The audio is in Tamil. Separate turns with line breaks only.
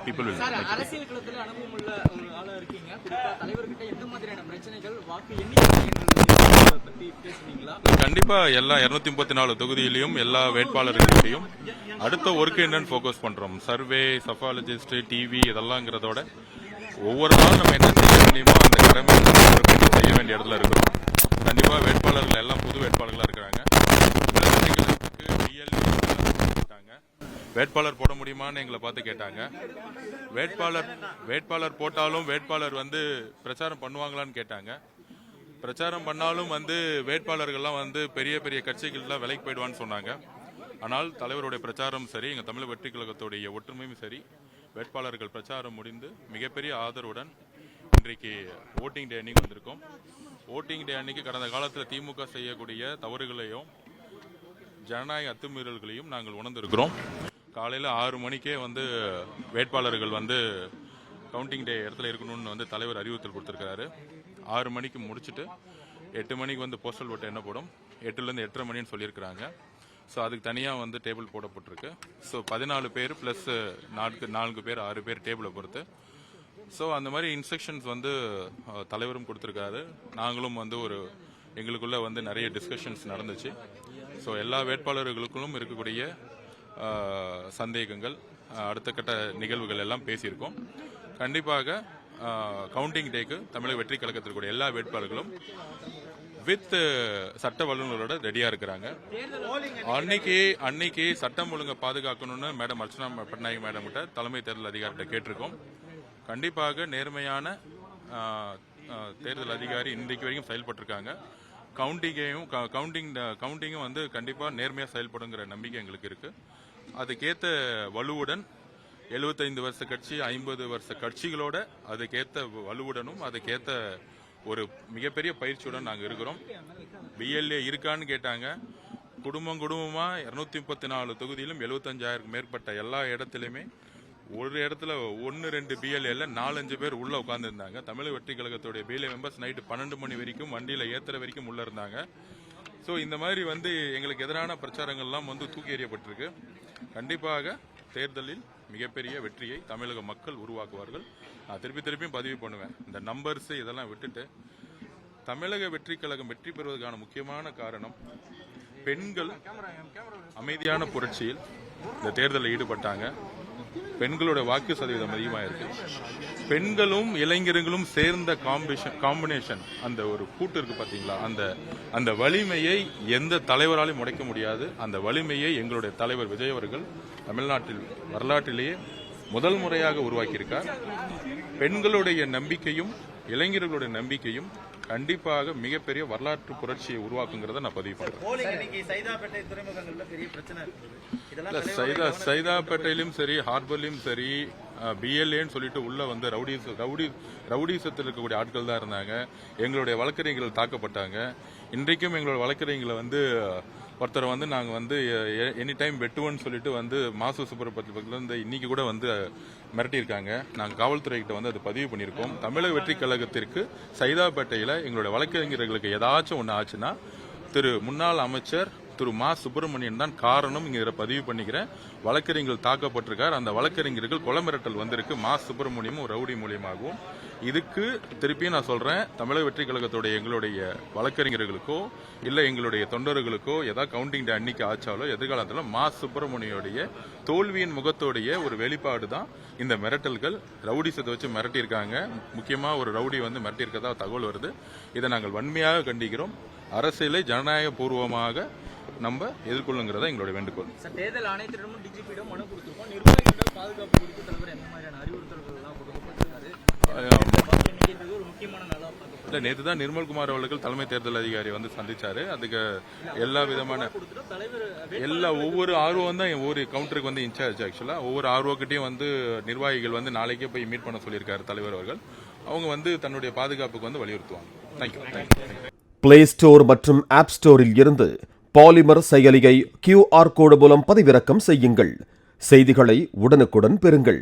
people will.
அரசியல் களத்தில் அனுபவம் உள்ள ஒரு ஆளா இருக்கீங்க. குறிப்பா தலைவர்கிட்ட எந்த மாதிரியான பிரச்சனைகள் வாக்கு எண்ணிக்கை பத்தி பேசுனீங்களா?
கண்டிப்பா எல்லா 234 தொகுதியிலையும் எல்லா வேட்பாளர்களையும் அடுத்த ஒர்க் என்னன்னு ஃபோக்கஸ் பண்றோம். சர்வே, சஃபாலஜிஸ்ட், டிவி இதெல்லாம்ங்கிறதோட ஒவ்வொரு நாளும் நம்ம என்ன செய்ய முடியுமோ அந்த கடமை செய்ய வேண்டிய இடத்துல இருக்கிறோம். கண்டிப்பா வேட்பாளர்கள் எல்லாம் புது வேட்பாளர்களா இருக்கிறாங்க. வேட்பாளர் போட முடியுமான்னு எங்களை பார்த்து கேட்டாங்க. வேட்பாளர் போட்டாலும் வேட்பாளர் வந்து பிரச்சாரம் பண்ணுவாங்களான்னு கேட்டாங்க. பிரச்சாரம் பண்ணாலும் வந்து வேட்பாளர்கள்லாம் வந்து பெரிய பெரிய கட்சிகள்லாம் விலைக்கு போயிடுவான்னு சொன்னாங்க. ஆனால் தலைவருடைய பிரச்சாரம் சரி, எங்கள் தமிழக வெற்றி கழகத்துடைய ஒற்றுமையும் சரி, வேட்பாளர்கள் பிரச்சாரம் முடிந்து மிகப்பெரிய ஆதரவுடன் இன்றைக்கு ஓட்டிங் டே அன்னைக்கு வந்திருக்கோம். ஓட்டிங் டே அன்னைக்கு கடந்த காலத்தில் திமுக செய்யக்கூடிய தவறுகளையும் ஜனநாயக அத்துமீறல்களையும் நாங்கள் உணர்ந்திருக்கிறோம். காலையில் 6 மணிக்கே வந்து வேட்பாளர்கள் வந்து கவுண்டிங் டே இடத்துல இருக்கணும்னு வந்து தலைவர் அறிவுறுத்தல் கொடுத்துருக்காரு. 6 மணிக்கு முடிச்சுட்டு 8 மணிக்கு வந்து போஸ்டல் ஓட்டு எண்ணப்படும். 8லேருந்து 8:30 மணின்னு சொல்லியிருக்கிறாங்க. ஸோ அதுக்கு தனியாக வந்து டேபிள் போடப்பட்டிருக்கு. ஸோ 14 பேர் ப்ளஸ் 4 பேர் 6 பேர் டேபிளை பொறுத்து. ஸோ அந்த மாதிரி இன்ஸ்ட்ரக்ஷன்ஸ் வந்து தலைவரும் கொடுத்துருக்காரு. நாங்களும் வந்து எங்களுக்குள்ள வந்து நிறைய டிஸ்கஷன்ஸ் நடந்துச்சு. ஸோ எல்லா வேட்பாளர்களுக்கும் இருக்கக்கூடிய சந்தேகங்கள், அடுத்த கட்ட நிகழ்வுகள் எல்லாம் பேசியிருக்கோம். கண்டிப்பாக கவுண்டிங் டேக்கு தமிழக வெற்றி கழகத்திற்குரிய எல்லா வேட்பாளர்களும் வித் சட்ட வல்லுநரோட ரெடியா இருக்கிறாங்க. அன்னைக்கு சட்டம் ஒழுங்கை பாதுகாக்கணும்னு மேடம் அர்ச்சனா பட்நாயக் மேடம் கிட்ட தலைமை தேர்தல் அதிகாரிகிட்ட கேட்டிருக்கோம். கண்டிப்பாக நேர்மையான தேர்தல் அதிகாரி இன்றைக்கு வரைக்கும் செயல்பட்டிருக்காங்க. கவுண்டிங்கும் வந்து கண்டிப்பா நேர்மையா செயல்படுங்கிற நம்பிக்கை எங்களுக்கு இருக்கு. அதுக்கேற்ற வலுவுடன் 75 வருஷ கட்சி, 50 வருஷ கட்சிகளோட அதுக்கேற்ற வலுவுடனும் அதுக்கேற்ற ஒரு மிகப்பெரிய பயிற்சியுடன் நாங்கள் இருக்கிறோம். பிஎல்ஏ இருக்கான்னு கேட்டாங்க. குடும்பமா 234 தொகுதியிலும் 75,000 மேற்பட்ட எல்லா இடத்துலையுமே ஒரு இடத்துல 1-2 பிஎல்ஏல 4-5 பேர் உள்ள உட்கார்ந்து இருந்தாங்க. தமிழக வெற்றி கழகத்துடைய பிஎல்ஏ மெம்பர்ஸ் நைட்டு 12 மணி வரைக்கும் வண்டியில ஏத்துற வரைக்கும் உள்ள இருந்தாங்க. ஸோ இந்த மாதிரி வந்து எங்களுக்கு எதிரான பிரச்சாரங்கள்லாம் வந்து தூக்கி எறியப்பட்டிருக்கு. கண்டிப்பாக தேர்தலில் மிகப்பெரிய வெற்றியை தமிழக மக்கள் உருவாக்குவார்கள். நான் திருப்பியும் பதிவு பண்ணுவேன். இந்த நம்பர்ஸ் இதெல்லாம் விட்டுட்டு தமிழக வெற்றி கழகம் வெற்றி பெறுவதற்கான முக்கியமான காரணம் பெண்கள் அமைதியான புரட்சியில் இந்த தேர்தலில் ஈடுபட்டாங்க. பெண்களோட வாக்கு சதவீதம் அதிகமாக இருக்கு. பெண்களும் இளைஞர்களும் சேர்ந்த காம்பினேஷன், அந்த ஒரு கூட்டு இருக்கு பாத்தீங்களா, அந்த வலிமையை எந்த தலைவராலையும் முடைக்க முடியாது. அந்த வலிமையை எங்களுடைய தலைவர் விஜய் அவர்கள் தமிழ்நாட்டில் வரலாற்றிலேயே முதல் முறையாக உருவாக்கியிருக்கார். பெண்களுடைய நம்பிக்கையும் இளைஞர்களுடைய நம்பிக்கையும் கண்டிப்பாக மிகப்பெரிய வரலாற்று புரட்சியை உருவாக்குங்கிறத நான் பதிவு பண்றேன். சைதாப்பேட்டையிலும் சரி, ஹார்பர்லயும் சரி, பிஎல்ஏன்னு சொல்லிட்டு உள்ள வந்து ரவுடிசத்தில் இருக்கக்கூடிய ஆட்கள் தான் இருந்தாங்க. எங்களுடைய வழக்கறிஞர்கள் தாக்கப்பட்டாங்க. இன்றைக்கும் எங்களோட வழக்கறிஞர்களை வந்து ஒருத்தரை வந்து நாங்கள் வந்து எனி டைம் வெட்டுவோன்னு சொல்லிட்டு வந்து மாசு சுப்பிரமணியத்துல இருந்து இன்னைக்கு கூட வந்து மிரட்டியிருக்காங்க. நாங்கள் காவல்துறை கிட்ட வந்து அது பதிவு பண்ணியிருக்கோம். தமிழக வெற்றி கழகத்திற்கு சைதாப்பேட்டையில் எங்களுடைய வழக்கறிஞர்களுக்கு ஏதாச்சும் ஒன்று ஆச்சுன்னா முன்னாள் அமைச்சர் திரு மா சுப்பிரமணியன் தான் காரணம். இங்க பதிவு பண்ணிக்கிறேன். வழக்கறிஞர்கள் தாக்கப்பட்டிருக்கார். அந்த வழக்கறிஞர்கள் கொலை மிரட்டல் வந்திருக்கு. மா சுப்பிரமணியமும் ரவுடி மூலியமாகவும். இதுக்கு திருப்பியும் நான் சொல்றேன், தமிழக வெற்றி கழகத்துடைய எங்களுடைய வழக்கறிஞர்களுக்கோ இல்ல எங்களுடைய தொண்டர்களுக்கோ ஏதாவது கவுண்டிங் டே அன்னைக்கு ஆச்சாலோ எதிர்காலத்தில் மா சுப்பிரமணியோடைய தோல்வியின் முகத்தோடைய ஒரு வெளிப்பாடு தான் இந்த மிரட்டல்கள். ரவுடிசத்தை வச்சு மிரட்டியிருக்காங்க. முக்கியமா ஒரு ரவுடி வந்து மிரட்டியிருக்கதா தகவல் வருது. இதை நாங்கள் வன்மையாக கண்டிக்கிறோம். அரசியலை ஜனநாயக பூர்வமாக நம்ம எதிர்கொள்ளுங்கிறதா எங்களுடைய வேண்டுகோள்.
தேர்தல் ஆணையத்திடமும் டிஜிபியிடம் மனு கொடுத்திருக்கோம். நிர்வாகிகள் பாதுகாப்பு குறித்து தலைவர் எந்த மாதிரியான அறிவுறுத்தல்கள் எல்லாம் கொடுக்கப்பட்டிருக்காரு?
இல்ல, நேற்று தான் நிர்மல்குமார் அவர்கள் தலைமை தேர்தல் அதிகாரி வந்து சந்திச்சாரு. அதுக்கு எல்லா விதமான ஒவ்வொரு ஆர்வம் தான் ஒவ்வொரு கவுண்டருக்கு வந்து இன்சார்ஜ். ஆக்சுவலா ஒவ்வொரு ஆர்வக்கிட்டையும் வந்து நிர்வாகிகள் வந்து நாளைக்கே போய் மீட் பண்ண சொல்லியிருக்காரு தலைவர் அவர்கள். அவங்க வந்து தன்னுடைய பாதுகாப்புக்கு வந்து வலியுறுத்துவாங்க. தேங்க்யூ.
பிளே ஸ்டோர் மற்றும் ஆப் ஸ்டோரில் இருந்து பாலிமர் செயலியை QR கோடு மூலம் பதிவிறக்கம் செய்யுங்கள். செய்திகளை உடனுக்குடன் பெறுங்கள்.